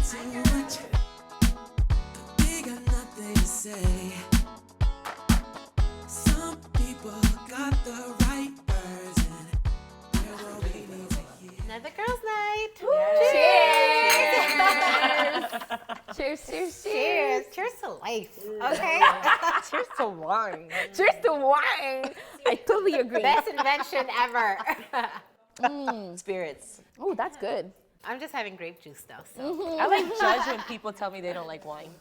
too much. They got nothing to say. Some people got the right words, and they're what we need to hear. Another girls' night. Cheers, cheers, cheers. Cheers. Cheers to life. Okay. Cheers to wine. Cheers to wine. I totally agree. Best invention ever. Spirits. Oh, that's good. I'm just having grape juice though. So. I like judge when people tell me they don't like wine.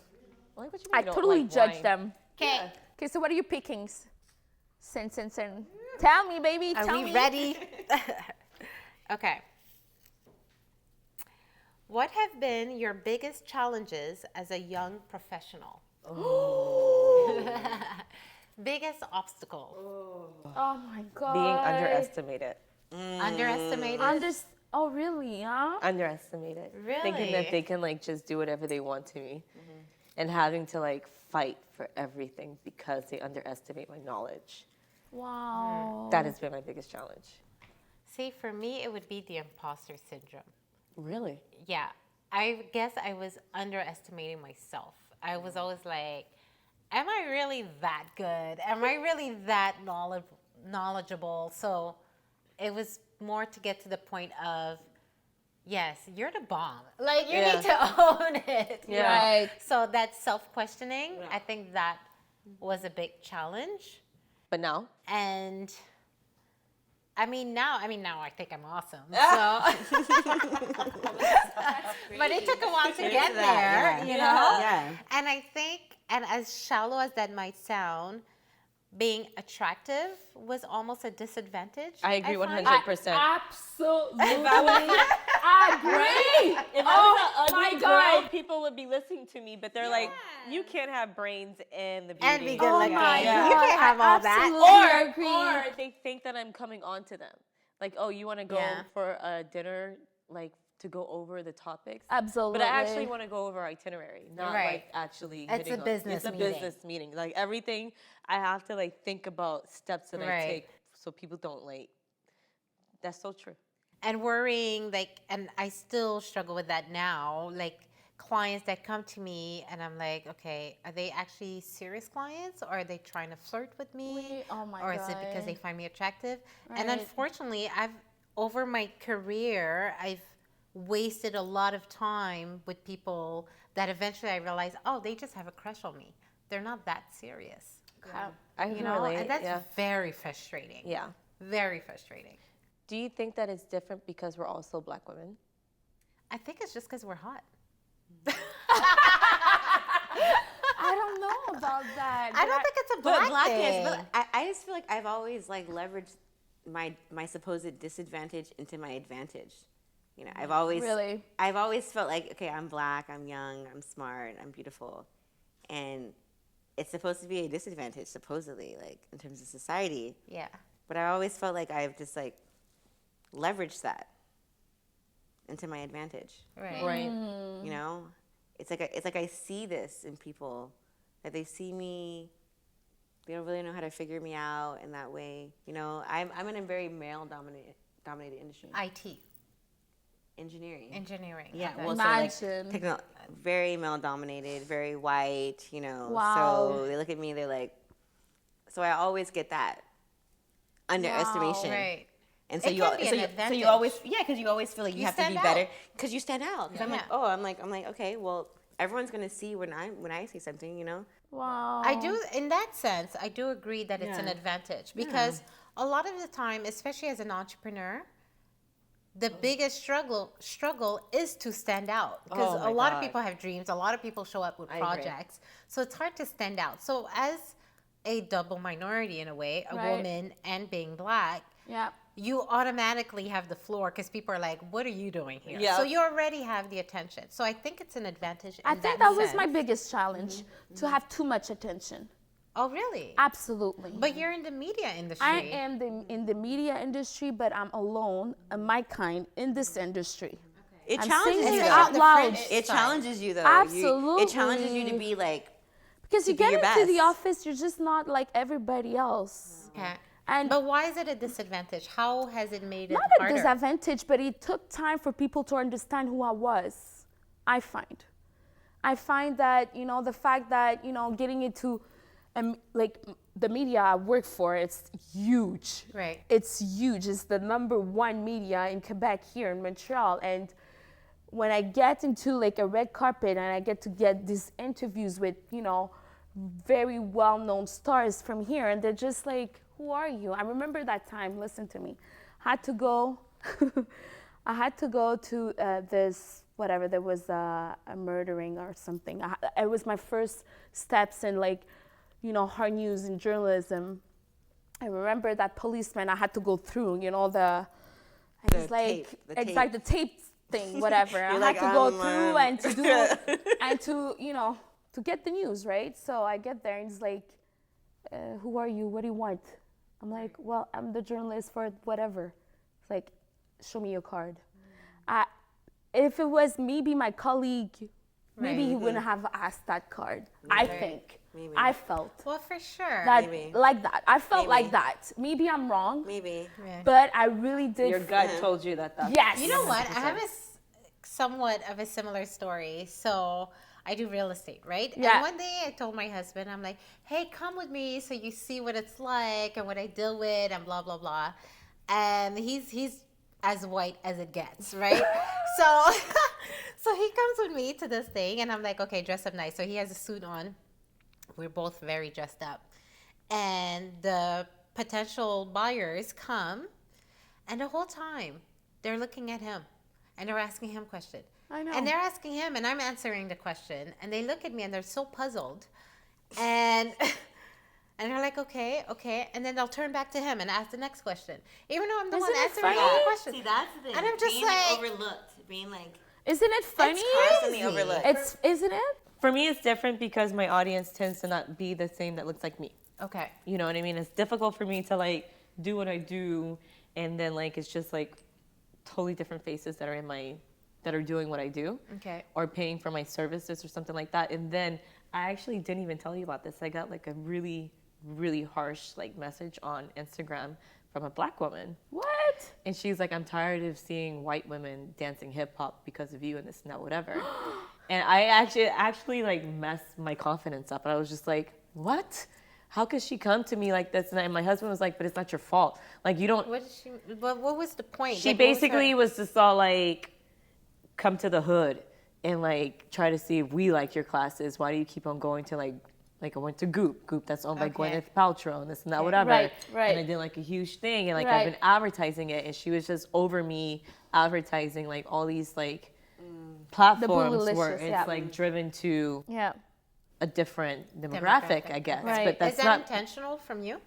I'm like, what you mean I you don't totally like judge wine? them. Okay. Okay, so what are you picking? Sin. Tell me, baby. Are Tell we me. ready? Okay. What have been your biggest challenges as a young professional? Biggest obstacle? Oh my God. Being underestimated. Underestimated? Oh, really? Huh? Underestimated. Really? Thinking that they can like just do whatever they want to me. And having to like fight for everything because they underestimate my knowledge. Wow. That has been my biggest challenge. See, for me, it would be the imposter syndrome. Really? Yeah. I guess I was underestimating myself. I was always like, am I really that good? Am I really that knowledgeable? So it was more to get to the point of, yes, you're the bomb. Like, you need to own it. Yeah. Right. So that self-questioning, I think that was a big challenge. But now? And now I think I'm awesome. So, but it took a while to get there, you know? Yeah. And I think, and as shallow as that might sound, being attractive was almost a disadvantage. I agree find. 100%. Absolutely agree. If I was an ugly girl, people would be listening to me, but they're like, you can't have brains and the beauty. And be good looking. my You God. can't have all that. Absolutely agree. Or they think that I'm coming on to them. Like, oh, you want to go for a dinner, like, to go over the topics? Absolutely. But I actually want to go over itinerary, not Right. like actually It's hitting a on- business It's a meeting. business meeting. Like, everything, I have to, like, think about steps that I Right. take so people don't, like, that's so true. And worrying, like, and I still struggle with that now, like clients that come to me and I'm like, okay, are they actually serious clients or are they trying to flirt with me? Oh my or is it because God. they find me attractive? And Right. unfortunately, over my career, I've wasted a lot of time with people that eventually I realized, oh, they just have a crush on me. They're not that serious. I You can know, relate, and that's yeah. very frustrating. Yeah. Very frustrating. Do you think that it's different because we're also black women? I think it's just because we're hot. I don't know about that. I don't think it's a black thing. But I just feel like I've always like leveraged my supposed disadvantage into my advantage. You know, I've always felt like, okay, I'm black, I'm young, I'm smart, I'm beautiful, and it's supposed to be a disadvantage, supposedly, like in terms of society. Yeah. But I always felt like I've just like leveraged that into my advantage. Right. Right. You know, it's like I see this in people, that they see me, they don't really know how to figure me out in that way. You know, I'm in a very male dominated industry. IT. Engineering. Engineering. Yeah, Okay. well, Imagine. so like very male dominated, very white. You know, Wow. so they look at me, they're like, so I always get that underestimation. Right. And so It you, can be an so advantage. you always, because you always feel like you You have to be stand better out. because you stand out. Because I'm like, okay, well, everyone's gonna see when I say something, you know. Wow. I do, in that sense, I do agree that it's an Yeah. advantage because a lot of the time, especially as an entrepreneur, the biggest struggle is to stand out because Oh my a lot of God. people have dreams. A lot of people show up with agree. projects, so it's hard to stand out. So as a double minority in a way, a Right. woman and being black, Yeah. you automatically have the floor because people are like, what are you doing here? Yeah. So you already have the attention. So I think it's an advantage in I think that was my sense. biggest challenge, to have too much attention. Oh, really? Absolutely. But you're in the media industry. I am in the media industry, but I'm alone, my kind, in this industry. It I'm challenges saying you it though. out loud. It challenges you though. Absolutely. It challenges you to be like, Because you to be get your into the best. office, you're just not like everybody else. Okay. And But why is it a disadvantage? How has it made it not a harder? disadvantage, but it took time for people to understand who I was. I find that, the fact that, getting into like the media I work for, it's huge. Right. It's huge. It's the number one media in Quebec here in Montreal. And when I get into like a red carpet and I get to get these interviews with, very well-known stars from here, and they're just like, who are you? I remember that time, listen to me. I had to go to this, whatever, there was a murdering or something. It was my first steps in like, hard news and journalism. I remember that policeman I had to go through, the tape thing, whatever. I had to go through and to do, and to, to get the news, right? So I get there and he's like, who are you? What do you want? I'm like, well, I'm the journalist for whatever. It's like, show me your card. If it was maybe my colleague, maybe he wouldn't have asked that card. I think. Maybe. I felt. Well, for sure. That, like that. I felt like that. Maybe I'm wrong. Maybe. Yeah. But I really did. Your gut told you that. Yes. You know what? I have somewhat of a similar story. So I do real estate, right? Yeah. And one day I told my husband, I'm like, hey, come with me so you see what it's like and what I deal with and blah, blah, blah. And he's as white as it gets, right? So he comes with me to this thing and I'm like, okay, dress up nice. So he has a suit on. We're both very dressed up. And the potential buyers come, and the whole time they're looking at him and they're asking him questions. I know. And they're asking him, and I'm answering the question. And they look at me and they're so puzzled. And they're like, okay. And then they'll turn back to him and ask the next question. Even though I'm the one answering all the questions. See, that's the thing. And I'm just being like overlooked. Being like, Isn't it funny? it's constantly overlooked. Isn't it? For me, it's different because my audience tends to not be the same that looks like me. Okay. You know what I mean? It's difficult for me to like do what I do, and then like it's just like totally different faces that are doing what I do. Okay. Or paying for my services or something like that. And then I actually didn't even tell you about this. I got like a really, really harsh like message on Instagram from a black woman. What? And she's like, I'm tired of seeing white women dancing hip hop because of you and this and that, whatever. And I actually like messed my confidence up. And I was just like, what? How could she come to me like this? And my husband was like, but it's not your fault. Like, you don't. What was the point? She Like, basically was just all like, come to the hood and like try to see if we like your classes. Why do you keep on going to like I went to Goop that's owned by Gwyneth Paltrow and this and that, whatever. Right. And I did like a huge thing and like I've been advertising it, and she was just over me advertising like all these like platforms where it's like driven to a different demographic, I guess. Right. But that's Is that not intentional from you?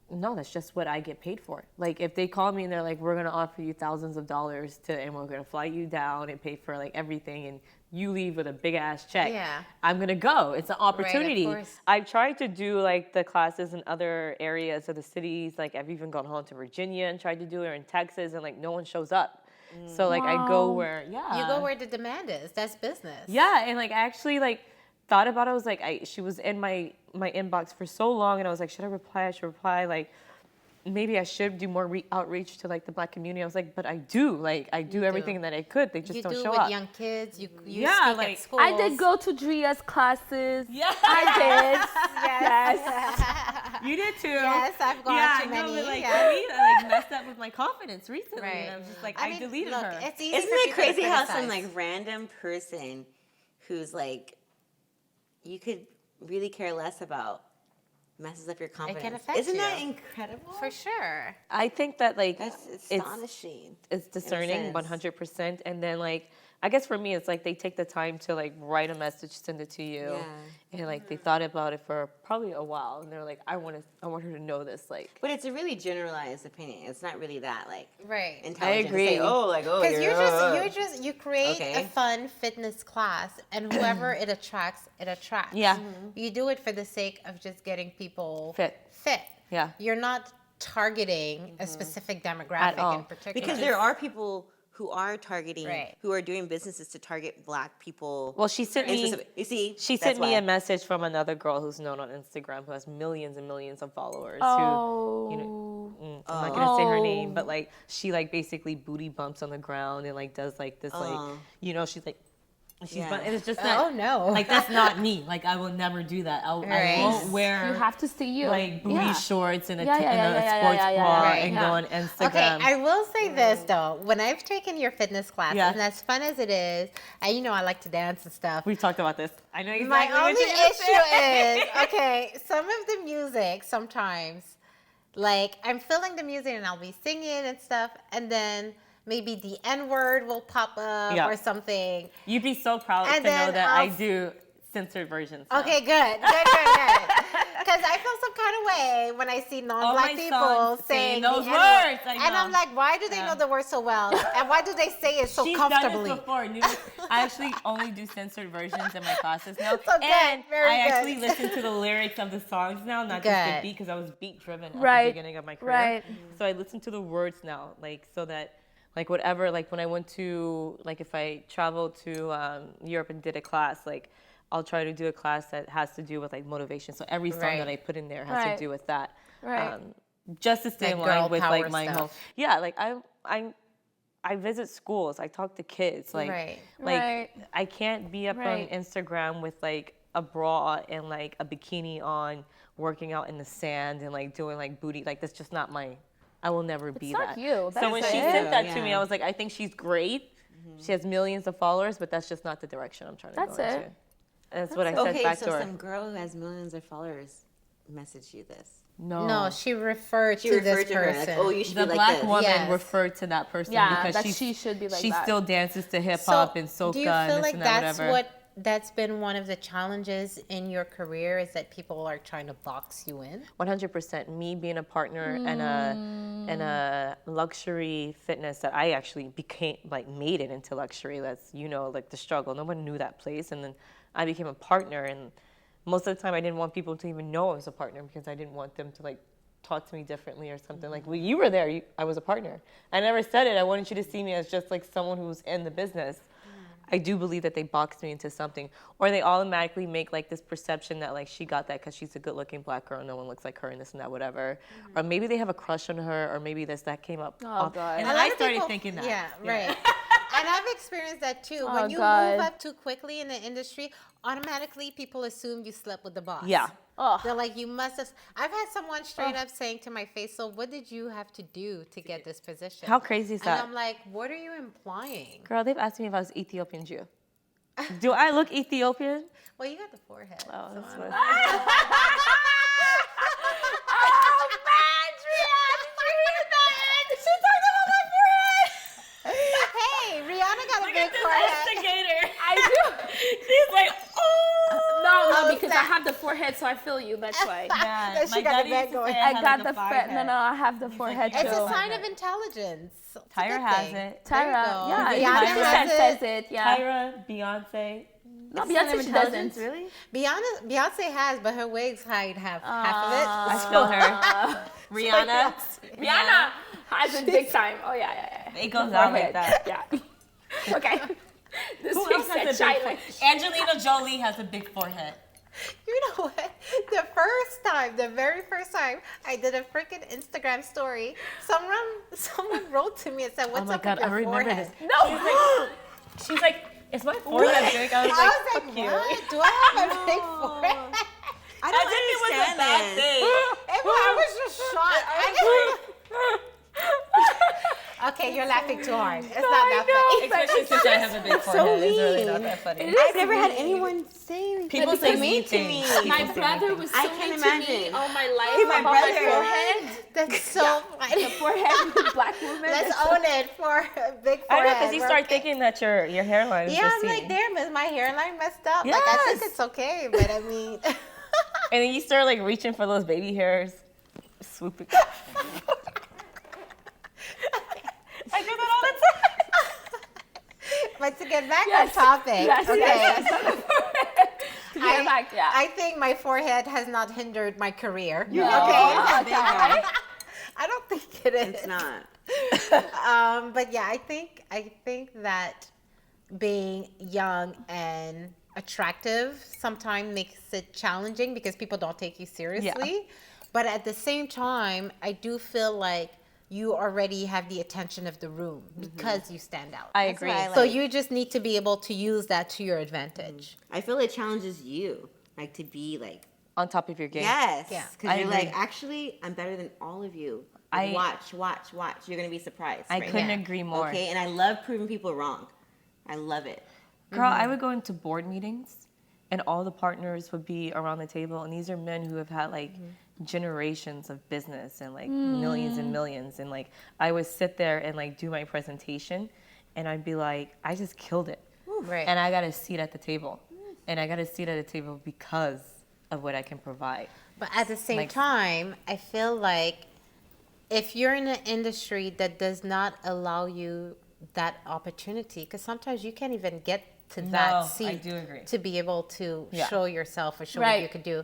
No, that's just what I get paid for. Like if they call me and they're like, we're gonna offer you thousands of dollars and we're gonna fly you down and pay for like everything, and you leave with a big ass check. Yeah. I'm gonna go. It's an opportunity. Right, of course. I've tried to do like the classes in other areas of the cities. Like I've even gone home to Virginia and tried to do it, or in Texas, and like no one shows up. So like I go where You go where the demand is. That's business. Yeah, and like I actually like thought about it. I was like, she was in my inbox for so long, and I was like, should I reply? I should reply. Like, maybe I should do more outreach to like the black community. I was like, but I do everything that I could. They just don't show up. You do with young kids. You Yeah, speak like, at schools. I did go to Drea's classes. Yeah. I Yes. You did too. Yes, I've gone to many. But like, yeah. for me, that like messed up with my confidence recently, Right. and I was just like, I I mean, deleted look, her. It's easy Isn't for it people to crazy how some criticize. like random person who's like you could really care less about messes up your confidence? affect Isn't you. that incredible? For sure. I think that like That's astonishing. it's discerning sense. 100%, and then like I guess for me it's like they take the time to like write a message, send it to you, and like they thought about it for probably a while, and they're like, I want her to know this, like. But it's a really generalized opinion. It's not really that like Right. intelligent. agree. To say, oh, like oh, Because you create Okay. a fun fitness class, and whoever it attracts, it attracts. Yeah. You do it for the sake of just getting people Fit. Yeah. You're not targeting a specific demographic all. in particular. because there are people who are targeting, Right. who are doing businesses to target black people. Well, she sent me. You see, She that's sent me why. a message from another girl who's known on Instagram who has millions and millions of followers. Oh. Who, you know, I'm not gonna say her name, but like she like basically booty bumps on the ground and like does like this like, you know, she's like She's but it's just not. Oh no! Like that's not me. Like I will never do that. I won't wear. You have to see you. Like booty shorts and a sports yeah, bra and go on Instagram. Okay, I will say this though. When I've taken your fitness classes, and as fun as it is, and you know I like to dance and stuff. We've talked about this. I know exactly My what only you're gonna say. issue is, okay, some of the music sometimes, like I'm feeling the music and I'll be singing and stuff, and then maybe the N word will pop up or something. You'd be so proud to know that I do censored versions now. Okay, good. Because I feel some kind of way when I see non-black people saying those the words. And I'm like, why do they know the words so well? And why do they say it so comfortably? She's done this before. I actually only do censored versions in my classes now. So and very I good. actually listen to the lyrics of the songs now, not just the beat, because I was beat driven at the beginning of my career. Right. So I listen to the words now, like so that like whatever, like when I went to, like if I traveled to Europe and did a class, like I'll try to do a class that has to do with like motivation. So every song that I put in there has to do with that. Right. Just to stay in line with like my stuff. home. Yeah, like I visit schools. I talk to kids. Like I can't be up on Instagram with like a bra and like a bikini on, working out in the sand and like doing like booty. Like that's just not my. I will never be not that. you. So when she sent that to me, I was like, I think she's great. She has millions of followers, but that's just not the direction I'm trying to go into. That's what I said back to her. Okay, so some girl who has millions of followers messaged you this. No, she referred to this person. Like, oh, you should the be like black this. woman referred to that person because that she should be like she that. still dances to hip hop and soca do you feel like that's whatever. That's been one of the challenges in your career, is that people are trying to box you in? 100%. Me being a partner and a luxury fitness that I actually became, like made it into luxury. That's, you know, like the struggle. No one knew that place. And then I became a partner, and most of the time I didn't want people to even know I was a partner because I didn't want them to like talk to me differently or something. Like, well, you were there, I was a partner. I never said it. I wanted you to see me as just like someone who's in the business. I do believe that they boxed me into something, or they automatically make like this perception that like she got that because she's a good-looking black girl, no one looks like her, and this and that, whatever. Or maybe they have a crush on her, or maybe that came up. Oh God! And then I started thinking that. Yeah, right. And I've experienced that too. When you move up too quickly in the industry, automatically people assume you slept with the boss. Yeah. Oh. They're like, you must have. I've had someone straight up saying to my face, so what did you have to do to get this position? How crazy is that? And I'm like, what are you implying? Girl, they've asked me if I was Ethiopian Jew. Do I look Ethiopian? Well, you got the forehead. Oh, so that's I'm what not- Oh man, Drea, did you hear that? She talked about my forehead. Hey, Rihanna got a big forehead. Instigator. I do. She's like, oh. No, because I have the forehead, so I feel you. That's why. That she got the bag going. I got the forehead. No, I have the forehead too. It's a sign of intelligence. It's a Tyra good has thing. it. Tyra, yeah, Rihanna has says it. Yeah. Tyra, Beyonce. No, Beyonce, she doesn't. Really? Beyonce has, but her wigs hide half of it. I feel her. Rihanna. Rihanna has it big time. Oh yeah. It goes out like that. Yeah. Okay. This Who else has a big forehead? Angelina Jolie has a big forehead. You know what? The very first time I did a freaking Instagram story, someone wrote to me and said, "What's up with your forehead?" No. She's like, is my forehead big? I was like, fuck you. What? Do I have a big forehead? I don't think it was a understand bad this. I was just shocked. Okay, you're laughing too hard. It's not that funny. Especially since I have a big forehead. It's really not that funny. I've never had anyone say anything. People say mean to things. me. My brother was so I can't mean to me imagine. all my life Hey, my about brother. my forehead. That's so funny. The forehead with black women. Let's own it for a big forehead. I know, because you We're start okay. thinking that your hairline is Yeah, I'm receding. like, damn, is my hairline messed up? Like, I think Yes. it's okay, but I mean. And then you start like reaching for those baby hairs, swooping. I do that all the time. But to get back Yes. on topic, Yes, okay. yes. To get back, yeah. I think my forehead has not hindered my career. No. Okay. Okay. I don't think it is. It's not. But yeah, I think that being young and attractive sometimes makes it challenging because people don't take you seriously. But at the same time, I do feel like you already have the attention of the room because you stand out. I That's agree. what I So like. you just need to be able to use that to your advantage. I feel it challenges you, like to be like, On top of your game. yes, Yeah. because I you're agree. like, actually, I'm better than all of you. Like, watch. You're gonna be surprised. I right? couldn't Yeah. agree more. Okay, and I love proving people wrong. I love it. Girl, I would go into board meetings and all the partners would be around the table. And these are men who have had like generations of business and like millions and millions. And like I would sit there and like do my presentation and I'd be like, I just killed it. Right. And I got a seat at the table. And I got a seat at the table because of what I can provide. But at the same Like- time, I feel like if you're in an industry that does not allow you that opportunity, because sometimes you can't even get to that No, I seat do agree. to be able to Yeah. show yourself or show what Right. you could do.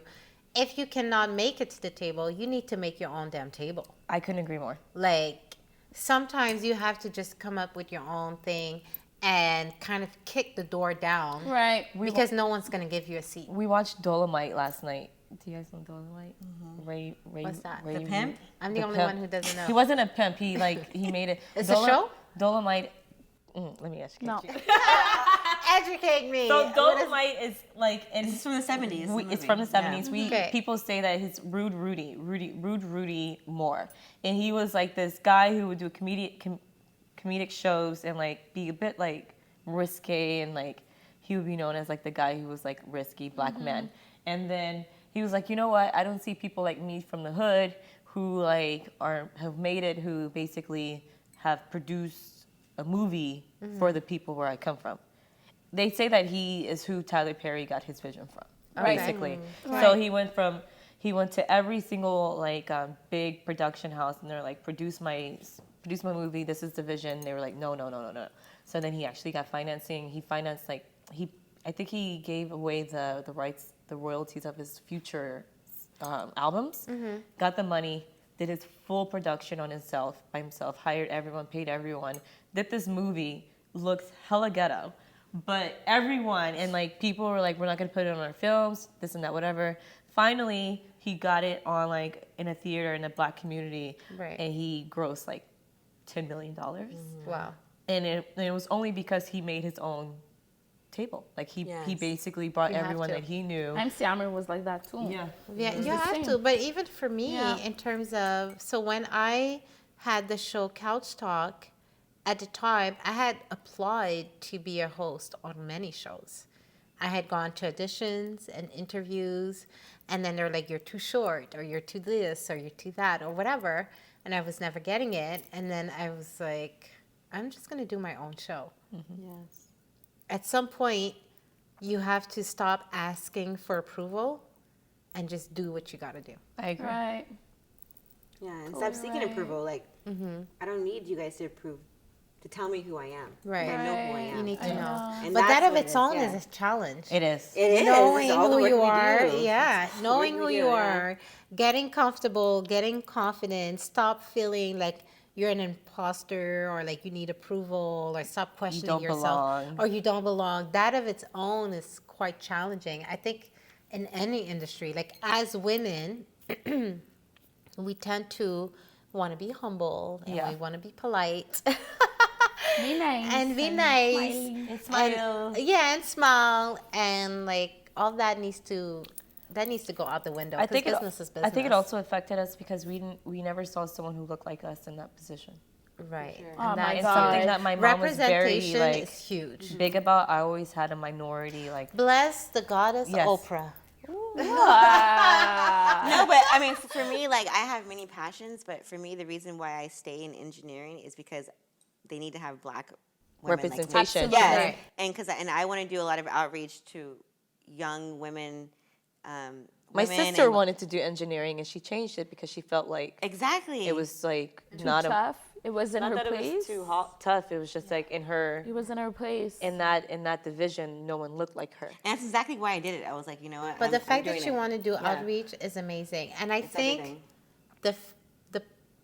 If you cannot make it to the table, you need to make your own damn table. I couldn't agree more. Like sometimes you have to just come up with your own thing and kind of kick the door down. Right. Because no one's going to give you a seat. We watched Dolomite last night. Do you guys know Dolomite? Ray, What's that? Ray, The pimp? I'm the only pimp. one who doesn't know. He wasn't a pimp. He made it. It's a show? Dolomite. Let me ask you. No. Educate me. So What is- Dolomite is like, and It's from the 70s. it's from the 70s. Okay. People say that his Rude Rudy Moore, and he was like this guy who would do comedic shows and like be a bit like risque, and like he would be known as like the guy who was like risky black man. And then he was like, you know what? I don't see people like me from the hood who like have made it, who basically have produced a movie for the people where I come from. They say that he is who Tyler Perry got his vision from, basically. So he went to every single like big production house, and they're like, produce my movie. This is the vision. They were like, no. So then he actually got financing. He financed like I think he gave away the rights, the royalties of his future albums. Got the money. Did his full production on himself by himself. Hired everyone. Paid everyone. Did this movie. Looks hella ghetto. But everyone, and like people were like, we're not gonna put it on our films, this and that, whatever. Finally, he got it on like in a theater in a black community, Right. and he grossed like $10 million. Wow. And it was only because he made his own table. Like he Yes. basically brought You have everyone to. that he knew. MC Hammer was like that too. Yeah. Yeah, It's you the have same. to. But even for me, Yeah. in terms of, so when I had the show Couch Talk, at the time, I had applied to be a host on many shows. I had gone to auditions and interviews, and then they're like, you're too short, or you're too this, or you're too that, or whatever. And I was never getting it. And then I was like, I'm just going to do my own show. Yes. At some point, you have to stop asking for approval and just do what you got to do. I agree. Right. Yeah, and Totally stop seeking right. approval. Like, I don't need you guys to approve, to tell me who I am. Right. I know who I Right. am. You need to I know. know. And But that's that of what its it is, own yeah. is a challenge. It is. It is. Knowing It's all the who work you we are, do. yeah, It's the knowing work who we you do, yeah. are, getting comfortable, getting confident, stop feeling like you're an imposter or like you need approval, or stop questioning don't yourself belong. or you don't belong. That of its own is quite challenging. I think in any industry, like as women, we tend to want to be humble and Yeah. we want to be polite. Be nice. And be nice. smiley. And smile. Yeah, and smile, and like all that needs to go out the window. I think business is business. I think it also affected us because we never saw someone who looked like us in that position. right. Sure. Oh my It's God. something that my mom was very Representation like is huge. big about. I always had a minority like. Bless the goddess Yes. Oprah. No, but I mean, for me, like I have many passions, but for me, the reason why I stay in engineering is because they need to have black women, like, Representation. Absolutely. yes, Right. and I want to do a lot of outreach to young women. My women sister and- wanted to do engineering and she changed it because she felt like exactly. it was like Too not tough. It was in not her that place. it was too tough. It was just like in her It was in her place. in that division, no one looked like her. and that's exactly why I did it. I was like, you know what? But the I'm fact that doing you it. want to do Yeah. outreach is amazing, and I It's think everything. the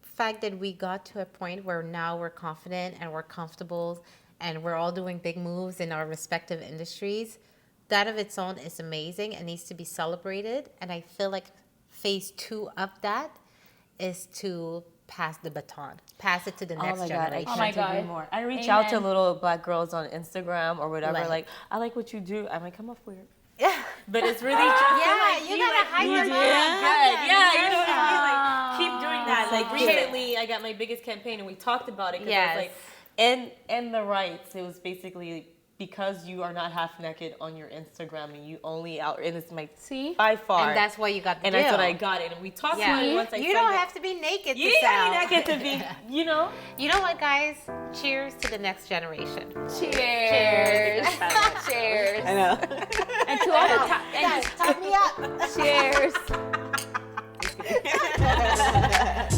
fact that we got to a point where now we're confident and we're comfortable and we're all doing big moves in our respective industries, that of its own is amazing and needs to be celebrated. And I feel like phase 2 of that is to pass the baton, pass it to the next Oh my generation. God, I my can't agree God. more. I reach out to Amen. little black girls on Instagram or whatever, Like- like, I like what you do. I might come off weird. Yeah, But it's really yeah, you gotta hype you them do up. good. Yeah, you know what I mean? Aw. Like, keep doing that. Like, cute. recently, I got my biggest campaign, and we talked about it. 'Cause I was Yes. like, in the rights, it was basically because you are not half naked on your Instagram and you only out, and it's my See? by far. And that's why you got the and deal. that's what I got it. And we talked about it once I You signed don't it. have to be naked You to sell. don't get to be, you know? You know what, guys? Cheers to the next generation. Cheers. Cheers. I know. And to all the Guys, top me up. cheers.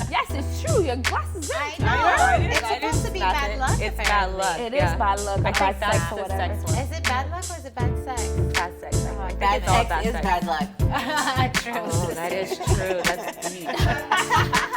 Yes, it's true. Your glasses is I empty. know. It's I supposed to be bad luck. It's bad apparently. luck. It is yeah. bad luck or I bad think sex that's or the whatever. sex one. Is it bad luck or is it bad sex? Bad sex. I think Bad it's all sex bad is sex. bad luck. True. Oh, that is true. That's deep.